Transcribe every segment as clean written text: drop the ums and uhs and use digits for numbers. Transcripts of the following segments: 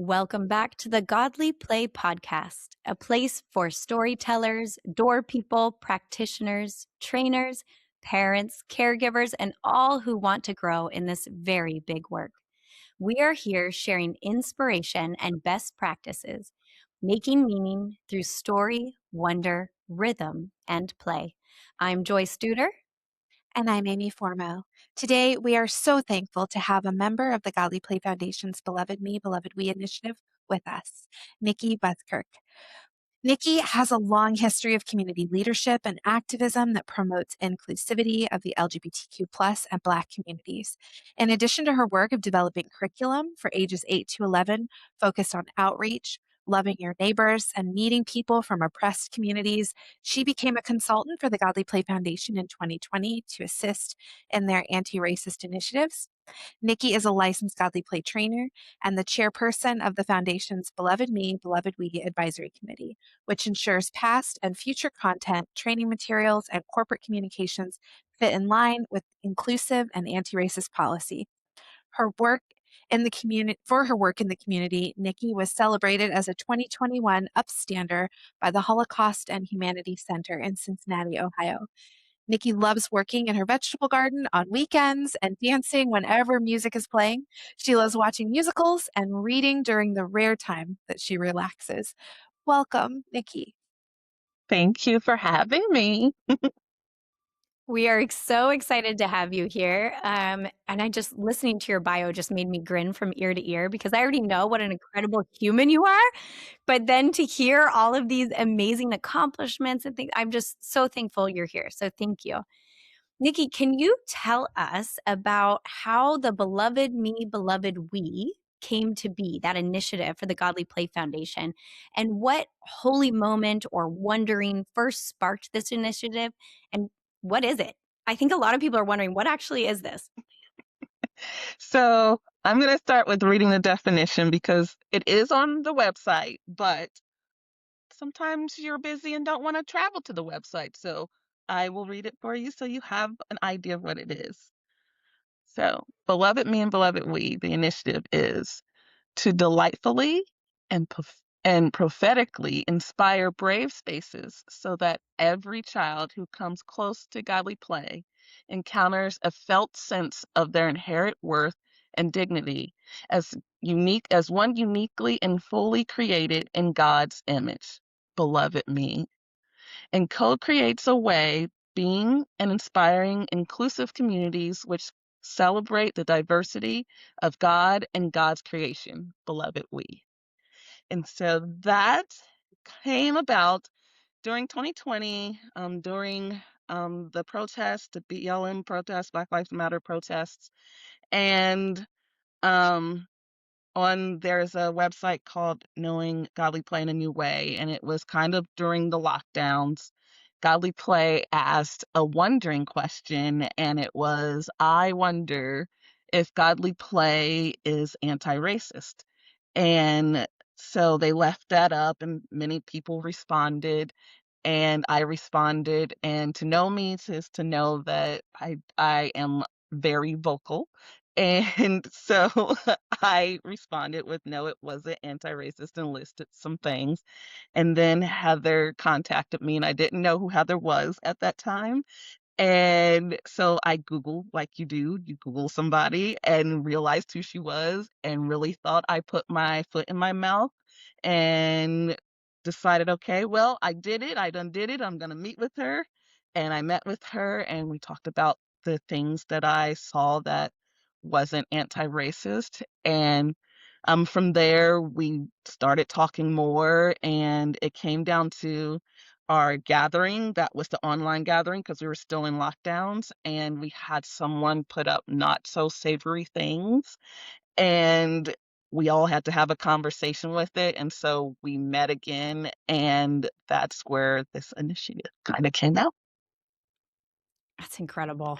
Welcome back to the Godly Play podcast, a place for storytellers, door people, practitioners, trainers, parents, caregivers, and all who want to grow in this very big work. We are here sharing inspiration and best practices, making meaning through story, wonder, rhythm, and play. I'm Joyce Duder. And I'm Amy Formo. Today, we are so thankful to have a member of the Godly Play Foundation's Beloved Me, Beloved We initiative with us, Nikki Buskirk. Nikki has a long history of community leadership and activism that promotes inclusivity of the LGBTQ plus and Black communities. In addition to her work of developing curriculum for ages 8 to 11 focused on outreach, loving your neighbors, and meeting people from oppressed communities, she became a consultant for the Godly Play Foundation in 2020 to assist in their anti-racist initiatives. Nikki is a licensed Godly Play trainer and the chairperson of the Foundation's Beloved Me, Beloved We Advisory Committee, which ensures past and future content, training materials, and corporate communications fit in line with inclusive and anti-racist policy. For her work in the community, Nikki was celebrated as a 2021 Upstander by the Holocaust and Humanities Center in Cincinnati, Ohio. Nikki loves working in her vegetable garden on weekends and dancing whenever music is playing. She loves watching musicals and reading during the rare time that she relaxes. Welcome, Nikki. Thank you for having me. We are so excited to have you here. And I just listening to your bio just made me grin from ear to ear because I already know what an incredible human you are. But then to hear all of these amazing accomplishments and things, I'm just so thankful you're here. So thank you. Nikki, can you tell us about how the Beloved Me, Beloved We came to be, that initiative for the Godly Play Foundation, and what holy moment or wondering first sparked this initiative, and what is it? I think a lot of people are wondering, what actually is this? So I'm going to start with reading the definition because it is on the website, but sometimes you're busy and don't want to travel to the website. So I will read it for you so you have an idea of what it is. So, Beloved Me and Beloved We, the initiative is to delightfully and prophetically inspire brave spaces so that every child who comes close to godly play encounters a felt sense of their inherent worth and dignity as one uniquely and fully created in God's image, beloved me, and co-creates a way being and inspiring inclusive communities which celebrate the diversity of God and God's creation, beloved we. And so that came about during 2020, during the protests, the BLM protests, Black Lives Matter protests. And there's a website called Knowing Godly Play in a New Way, and it was kind of during the lockdowns. Godly Play asked a wondering question, and it was, I wonder if Godly Play is anti-racist. And so they left that up, and many people responded, and I responded. And to know me is to know that I am very vocal. And so I responded with, no, it wasn't anti-racist, and listed some things. And then Heather contacted me, and I didn't know who Heather was at that time. And so I Googled, like you do, you Google somebody, and realized who she was, and really thought I put my foot in my mouth and decided, okay, well, I did it. I done did it. I'm going to meet with her. And I met with her, and we talked about the things that I saw that wasn't anti-racist. And from there, we started talking more, and it came down to our gathering. That was the online gathering because we were still in lockdowns, and we had someone put up not so savory things, and we all had to have a conversation with it. And so we met again, and that's where this initiative kind of came out. That's incredible.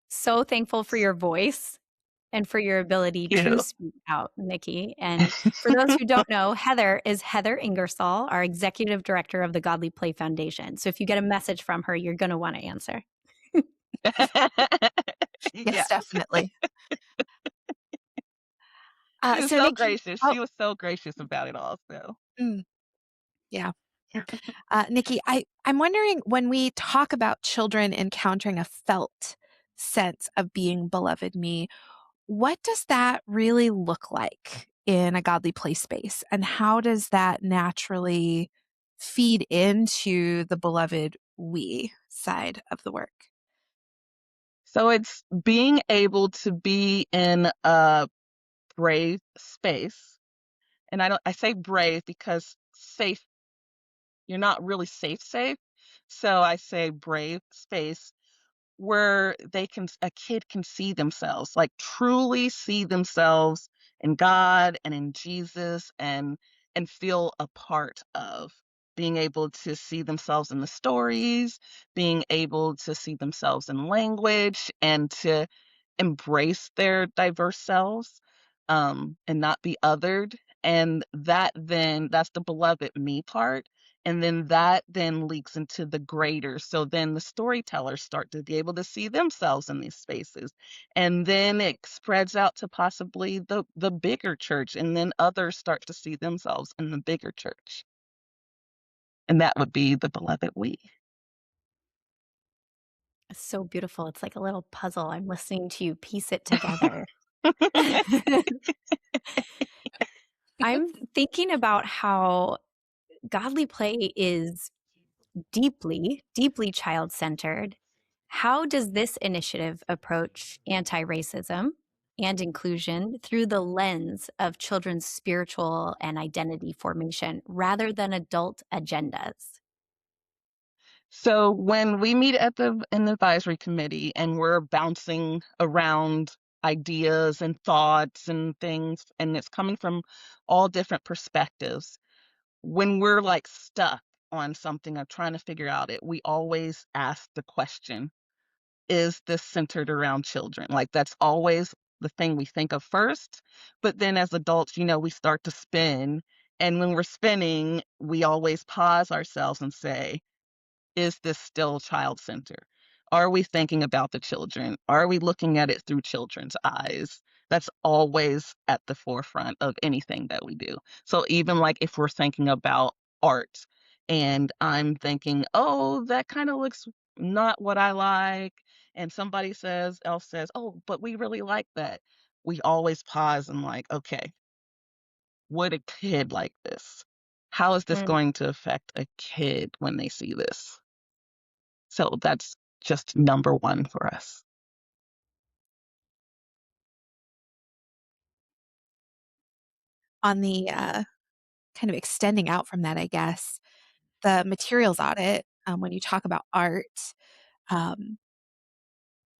So thankful for your voice and for your ability to speak out, Nikki. And for those who don't know, Heather is Heather Ingersoll, our executive director of the Godly Play Foundation. So if you get a message from her, you're going to want to answer. Yes, definitely. She was So so Nikki, gracious. oh, She was so gracious about it also. mm, yeah. Nikki, I'm wondering when we talk about children encountering a felt sense of being beloved me, what does that really look like in a godly play space? And how does that naturally feed into the beloved we side of the work? So it's being able to be in a brave space. And I say brave because safe, you're not really safe. So I say brave space where a kid can see themselves, like truly see themselves in God and in Jesus, and feel a part of being able to see themselves in the stories, being able to see themselves in language, and to embrace their diverse selves, and not be othered. And that's the beloved me part. And then that then leaks into the greater. So then the storytellers start to be able to see themselves in these spaces. And then it spreads out to possibly the bigger church. And then others start to see themselves in the bigger church. And that would be the beloved we. It's so beautiful. It's like a little puzzle. I'm listening to you piece it together. I'm thinking about how godly play is deeply, deeply child centered. How does this initiative approach anti racism and inclusion through the lens of children's spiritual and identity formation rather than adult agendas? So when we meet at an advisory committee and we're bouncing around ideas and thoughts and things, and it's coming from all different perspectives, when we're like stuck on something or trying to figure out it, we always ask the question, is this centered around children? Like that's always the thing we think of first. But then as adults, we start to spin. And when we're spinning, we always pause ourselves and say, is this still child center? Are we thinking about the children? Are we looking at it through children's eyes? That's always at the forefront of anything that we do. So even like if we're thinking about art and I'm thinking, oh, that kind of looks not what I like. And somebody else says, oh, but we really like that. We always pause and like, okay, would a kid like this? How is this Mm. going to affect a kid when they see this? So that's just number 1 for us. On the kind of extending out from that, I guess, the materials audit, when you talk about art, um,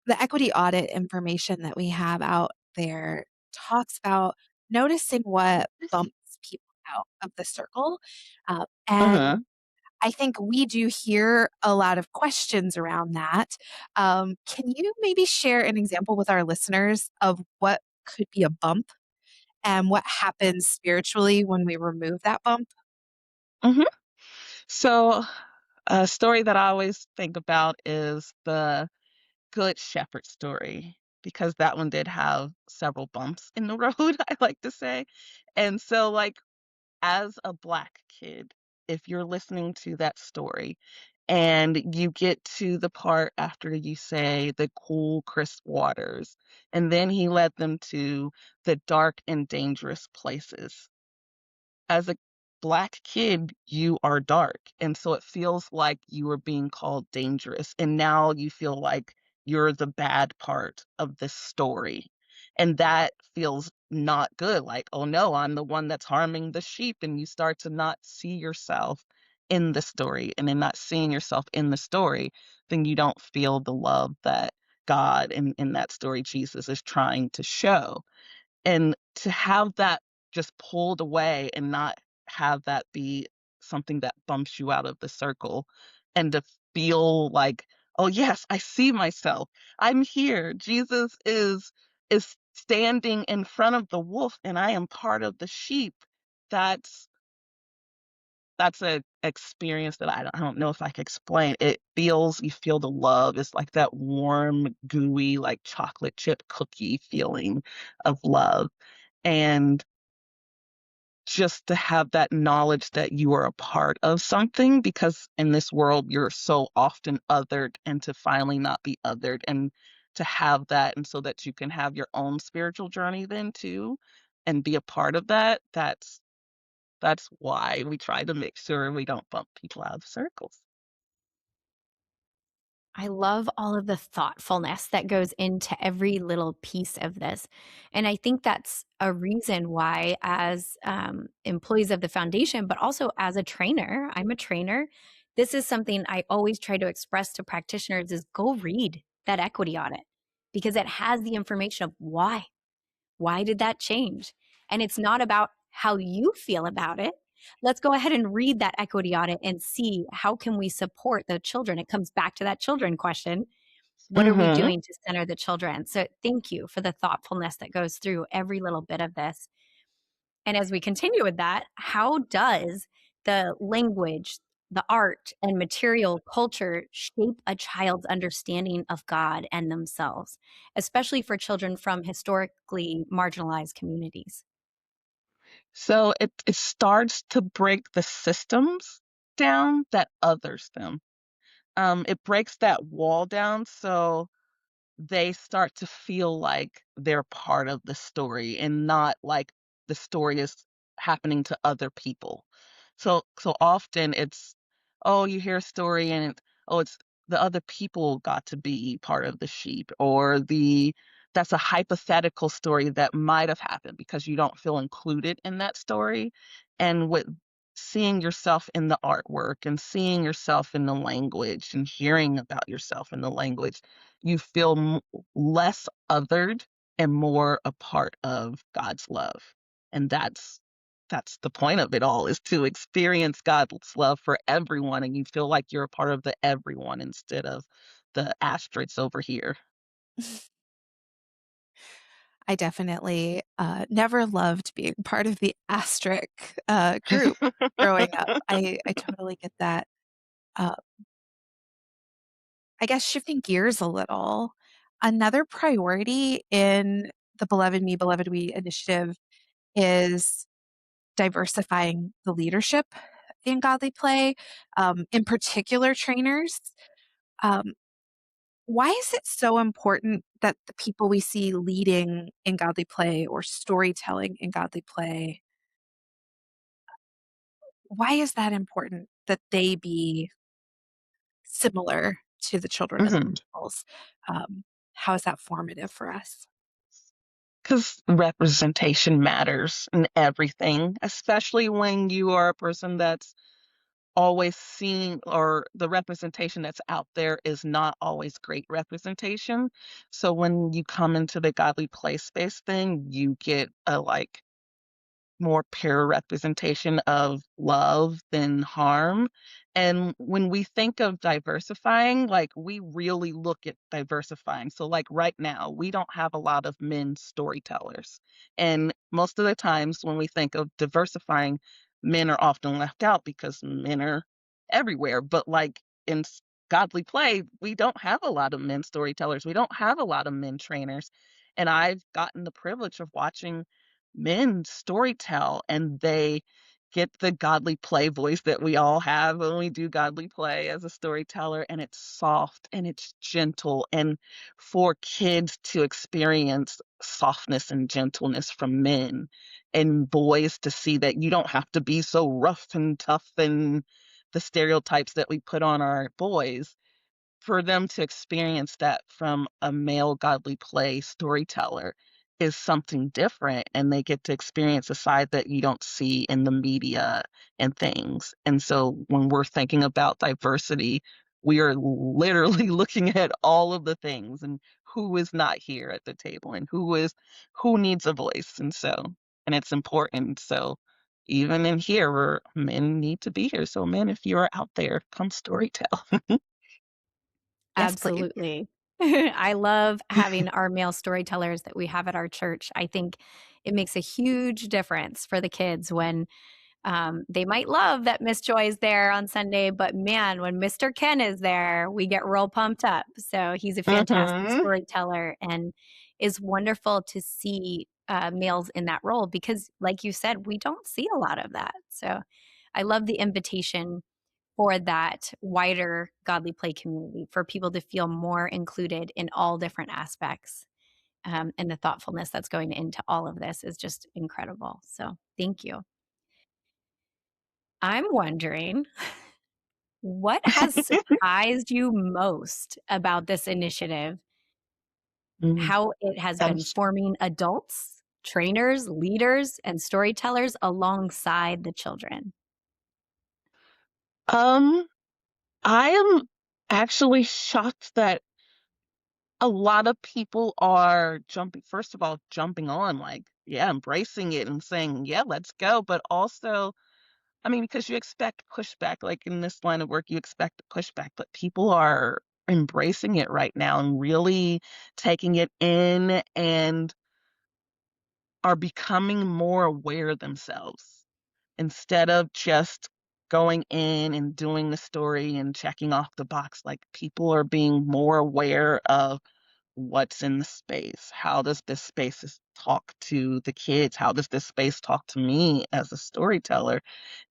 the equity audit information that we have out there talks about noticing what bumps people out of the circle. And Uh-huh. I think we do hear a lot of questions around that. Can you maybe share an example with our listeners of what could be a bump and what happens spiritually when we remove that bump? Mhm. So, a story that I always think about is the Good Shepherd story, because that one did have several bumps in the road, I like to say. And so, like, as a Black kid, if you're listening to that story and you get to the part after you say the cool, crisp waters, and then he led them to the dark and dangerous places. As a Black kid, you are dark, and so it feels like you are being called dangerous, and now you feel like you're the bad part of this story, and that feels not good, like, "Oh, no, I'm the one that's harming the sheep," and you start to not see yourself in the story, and in not seeing yourself in the story, then you don't feel the love that God, in that story, Jesus, is trying to show. And to have that just pulled away and not have that be something that bumps you out of the circle, and to feel like, "Oh, yes, I see myself. I'm here. Jesus is standing in front of the wolf, and I am part of the sheep." That's that's a experience that I don't know if I can explain. You feel the love. It's like that warm, gooey, like chocolate chip cookie feeling of love. and just to have that knowledge that you are a part of something, because in this world you're so often othered, and to finally not be othered and to have that, and so that you can have your own spiritual journey then too and be a part of that, that's why we try to make sure we don't bump people out of circles. I love all of the thoughtfulness that goes into every little piece of this. And I think that's a reason why, as employees of the foundation, but also as a trainer, I'm a trainer. This is something I always try to express to practitioners is go read that equity audit because it has the information of why. Why did that change? And it's not about how you feel about it. Let's go ahead and read that equity audit and see how can we support the children. It comes back to that children question. What are we Mhm. doing to center the children? So thank you for the thoughtfulness that goes through every little bit of this. And as we continue with that, how does the language, the art, and material culture shape a child's understanding of God and themselves, especially for children from historically marginalized communities? So it starts to break the systems down that others them. It breaks that wall down, so they start to feel like they're part of the story and not like the story is happening to other people. So often it's, oh, you hear a story and oh, it's the other people got to be part of the sheep, or the that's a hypothetical story that might have happened because you don't feel included in that story. And with seeing yourself in the artwork and seeing yourself in the language and hearing about yourself in the language, you feel less othered and more a part of God's love. And that's the point of it all, is to experience God's love for everyone, and you feel like you're a part of the everyone instead of the asterisks over here. I definitely never loved being part of the asterisk group growing up. I totally get that. Uh, I guess shifting gears a little, another priority in the Beloved Me, Beloved We initiative is diversifying the leadership in Godly Play, in particular trainers. Um, why is it so important that the people we see leading in Godly Play or storytelling in Godly Play, why is that important that they be similar to the children as Mhm. models? Um, how is that formative for us? 'Cause representation matters in everything, especially when you are a person that's always seeing, or the representation that's out there is not always great representation. So when you come into the godly play space, then you get a like more pure representation of love than harm. And when we think of diversifying, like we really look at diversifying. So, like right now, we don't have a lot of men storytellers. And most of the times when we think of diversifying, men are often left out because men are everywhere. But like in godly play, we don't have a lot of men storytellers, we don't have a lot of men trainers. And I've gotten the privilege of watching men storytell, and they get the godly play voice that we all have when we do godly play as a storyteller, and it's soft and it's gentle, and for kids to experience softness and gentleness from men, and boys to see that you don't have to be so rough and tough and the stereotypes that we put on our boys, for them to experience that from a male godly play storyteller is something different, and they get to experience a side that you don't see in the media and things. And so when we're thinking about diversity, we are literally looking at all of the things and who is not here at the table and who needs a voice. And it's important. So even in here where men need to be here. So men, if you are out there, come storytell. Yes, please. Absolutely. I love having our male storytellers that we have at our church. I think it makes a huge difference for the kids when they might love that Miss Joy is there on Sunday, but man, when Mr. Ken is there, we get real pumped up. So he's a fantastic Mhm. storyteller and is wonderful to see males in that role because, like you said, we don't see a lot of that. So I love the invitation for that wider godly play community, for people to feel more included in all different aspects. And the thoughtfulness that's going into all of this is just incredible. So thank you. I'm wondering, what has surprised you most about this initiative? Mm, How it has I'm been s forming adults, trainers, leaders, and storytellers alongside the children. um, I am actually shocked that a lot of people are jumping first of all, jumping on, like, yeah, embracing it and saying, "Yeah, let's go," but also, I mean, because you expect pushback, like, in this line of work, you expect pushback, but people are embracing it right now and really taking it in and are becoming more aware themselves. Instead of just going in and doing the story and checking off the box, like, people are being more aware of what's in the space. How does this talk to the kids? How does this space talk to me as a storyteller?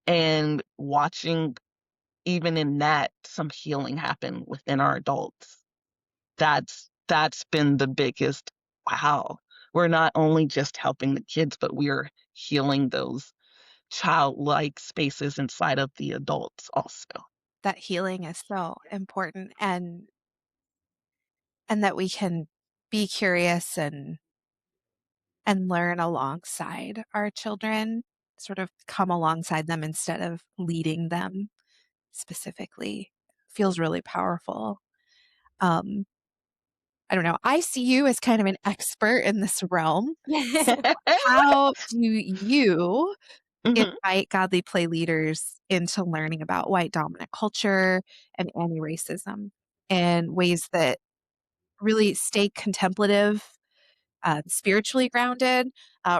And watching, even in that, some healing happen within our adults. That's been the biggest wow. We're not only just helping the kids, but we are healing those childlike spaces inside of the adults also. That healing is so important, and that we can be curious and learn alongside our children, sort of come alongside them instead of leading them specifically, feels really powerful. Um, I don't know. I see you as kind of an expert in this realm. So how do you Mhm. invite godly play leaders into learning about white dominant culture and anti-racism in ways that really stay contemplative, spiritually grounded,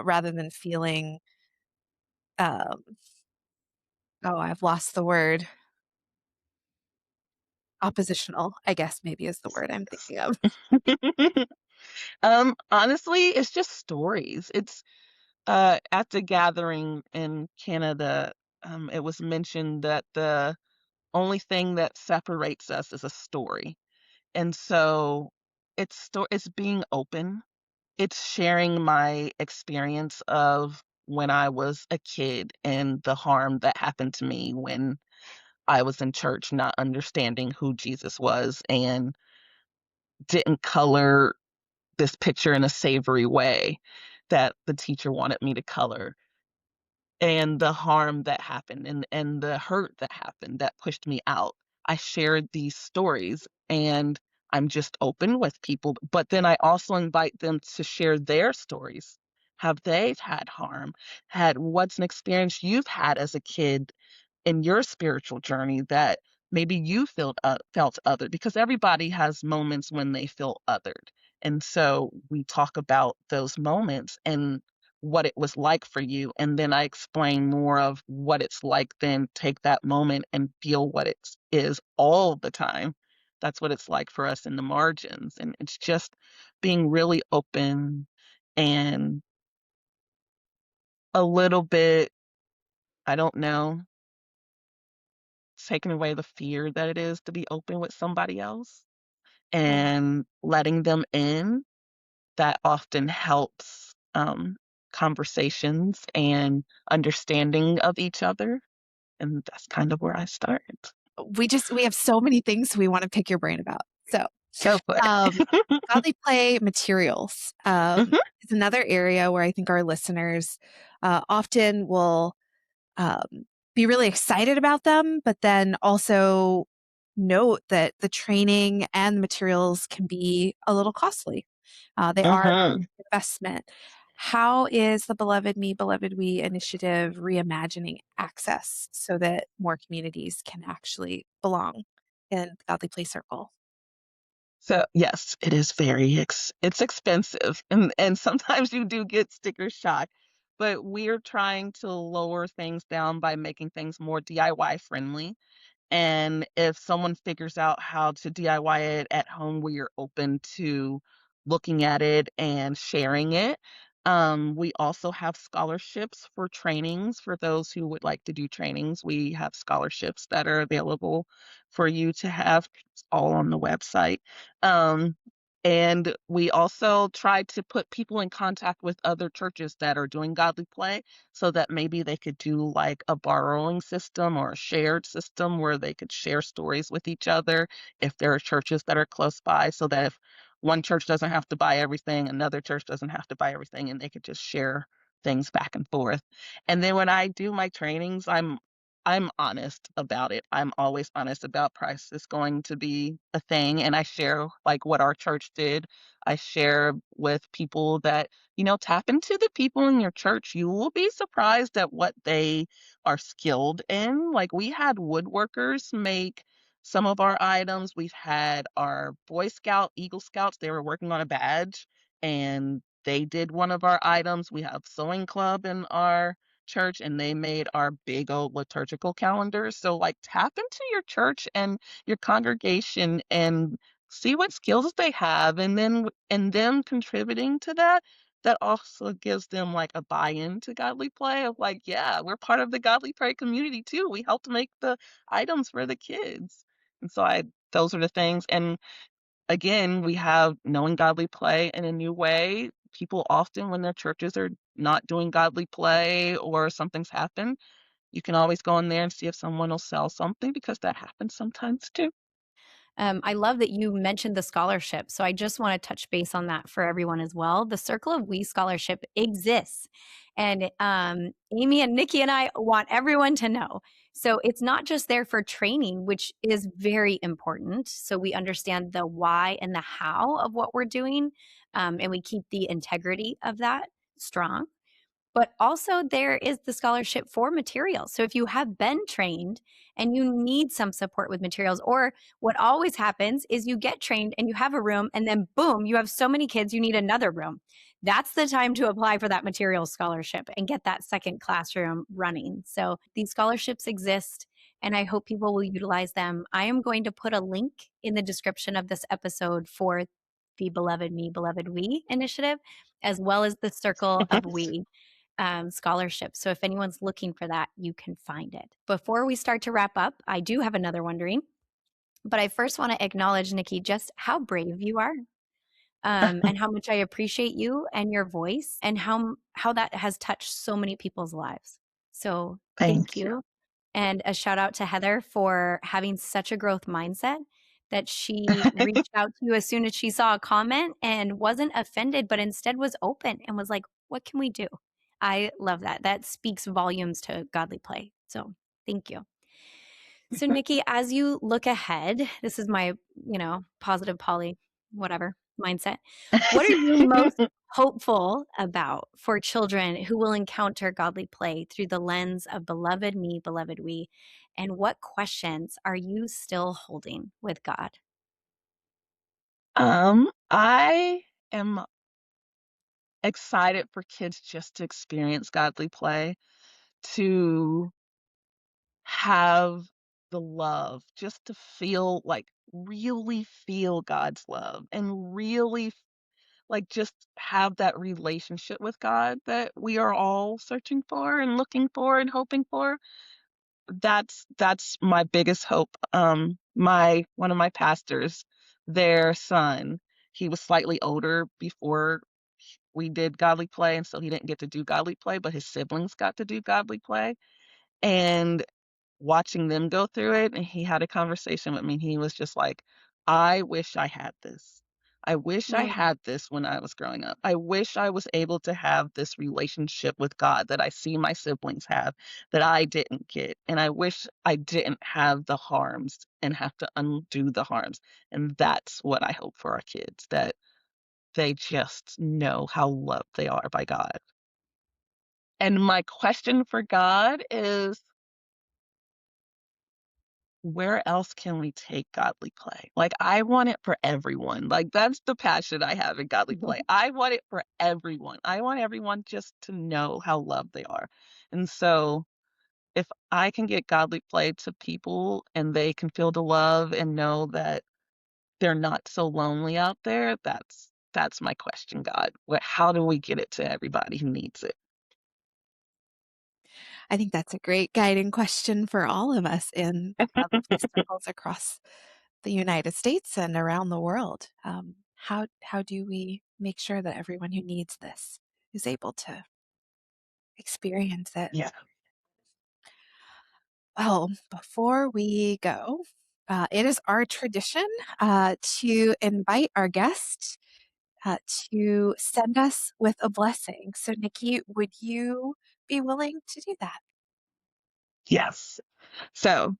rather than feeling, um, oh, I've lost the word, oppositional, I guess maybe is the word I'm thinking of. Honestly, it's just stories. It's, at the gathering in Canada, it was mentioned that the only thing that separates us is a story. And so it's being open. It's sharing my experience of when I was a kid and the harm that happened to me when I was in church, not understanding who Jesus was and didn't color this picture in a savory way that the teacher wanted me to color, and the harm that happened and the hurt that happened that pushed me out. I shared these stories and I'm just open with people, but then I also invite them to share their stories. Have they had harm? Had what's an experience you've had as a kid in your spiritual journey that maybe you felt othered, because everybody has moments when they feel othered. And so we talk about those moments and what it was like for you. And then I explain more of what it's like, then take that moment and feel what it is all the time. That's what it's like for us in the margins. And it's just being really open and a little bit, I don't know, taking away the fear that it is to be open with somebody else Yeah. and letting them in. That often helps, conversations and understanding of each other, and that's kind of where I start. We have so many things we want to pick your brain about. So, Go for um, it. godly play materials Mhm. is another area where I think our listeners often will um, be really excited about them, but then also note that the training and the materials can be a little costly. They are Mhm. investment. How is the Beloved Me, Beloved We initiative reimagining access so that more communities can actually belong in the Godly Play Circle? So, yes, it is it's expensive, and sometimes you do get sticker shock, but we're trying to lower things down by making things more DIY friendly. And if someone figures out how to DIY it at home, we are open to looking at it and sharing it. We also have scholarships for trainings for those who would like to do trainings. We have scholarships that are available for you to have. It's all on the website. Um, and we also try to put people in contact with other churches that are doing Godly Play so that maybe they could do like a borrowing system or a shared system where they could share stories with each other if there are churches that are close by, so that if one church doesn't have to buy everything, another church doesn't have to buy everything, and they could just share things back and forth. And then when I do my trainings, I'm honest about it. I'm always honest about price is going to be a thing, and I share like what our church did. I share with people that, tap into the people in your church. You will be surprised at what they are skilled in. Like we had woodworkers make some of our items. We've had our Boy Scout, Eagle Scouts, they were working on a badge and they did one of our items. We have sewing club in our church and they made our big old liturgical calendars. So like tap into your church and your congregation and see what skills they have, and then and them contributing to that, that also gives them like a buy-in to Godly Play of like, yeah, we're part of the Godly Play community too. We helped make the items for the kids. And so I those are the things. And again, we have knowing Godly Play in a new way. People often, when their churches are not doing Godly Play or something's happened, you can always go in there and see if someone will sell something because that happens sometimes too. I love that you mentioned the scholarship. So I just want to touch base on that for everyone as well. The Circle of We scholarship exists. And Amy and Nikki and I want everyone to know. So it's not just there for training, which is very important. So we understand the why and the how of what we're doing. And we keep the integrity of that strong. But also, there is the scholarship for materials. So if you have been trained and you need some support with materials, or what always happens is you get trained and you have a room, and then boom, you have so many kids, you need another room. That's the time to apply for that materials scholarship and get that second classroom running. So these scholarships exist, and I hope people will utilize them. I am going to put a link in the description of this episode for the Beloved Me, Beloved We initiative, as well as the Circle of We scholarship. So if anyone's looking for that, you can find it. Before we start to wrap up, I do have another wondering, but I first want to acknowledge, Nikki, just how brave you are, and how much I appreciate you and your voice, and how that has touched so many people's lives. So thank Thank you. you. And a shout out to Heather for having such a growth mindset that she reached out to you as soon as she saw a comment and wasn't offended, but instead was open and was like, what can we do? I love that. That speaks volumes to Godly Play. So thank you. So, Nikki, as you look ahead, this is my, positive poly, whatever mindset. What are you most hopeful about for children who will encounter Godly Play through the lens of Beloved Me, Beloved We? And what questions are you still holding with God? I am excited for kids just to experience Godly Play, to have the love, just to feel like really feel God's love and really like just have that relationship with God that we are all searching for and looking for and hoping for. That's my biggest hope. My one of my pastors, their son, he was slightly older before we did Godly Play, and so he didn't get to do Godly Play, but his siblings got to do Godly Play. And watching them go through it, and he had a conversation with me, he was just like, "I wish I had this. I wish I Mm. had this when I was growing up. I wish I was able to have this relationship with God that I see my siblings have that I didn't get, and I wish I didn't have the harms and have to undo the harms." And that's what I hope for our kids, that they just know how loved they are by God. And my question for God is, where else can we take Godly Play? Like, I want it for everyone. Like, that's the passion I have in Godly Play. I want it for everyone. I want everyone just to know how loved they are. And so, if I can get Godly Play to people and they can feel the love and know that they're not so lonely out there, That's my question, God. How do we get it to everybody who needs it? I think that's a great guiding question for all of us in godly circles across the United States and around the world. How do we make sure that everyone who needs this is able to experience it? Yeah. Well, before we go, it is our tradition to invite our guest uh, to send us with a blessing. So, Nikki, would you be willing to do that? Yes. So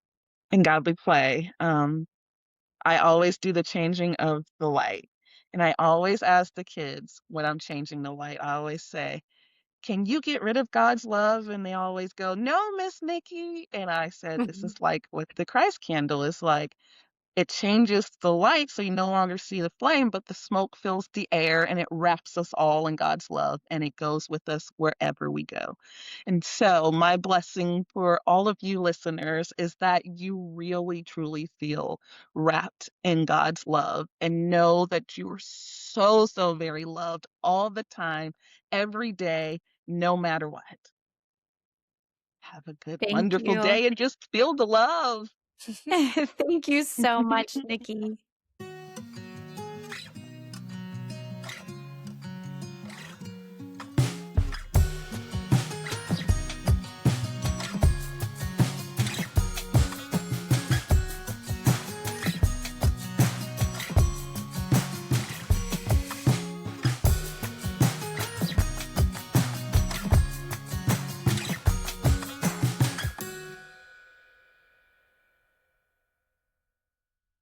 in Godly Play, I always do the changing of the light. And I always ask the kids when I'm changing the light, I always say, can you get rid of God's love? And they always go, no, Miss Nikki. And I said, this is like what the Christ candle is like. It changes the light so you no longer see the flame, but the smoke fills the air and it wraps us all in God's love and it goes with us wherever we go. And so, my blessing for all of you listeners is that you really truly feel wrapped in God's love and know that you are so, so very loved all the time, every day, no matter what. Have a good, Thank wonderful you. day and just feel the love. Thank you so much, Nikki.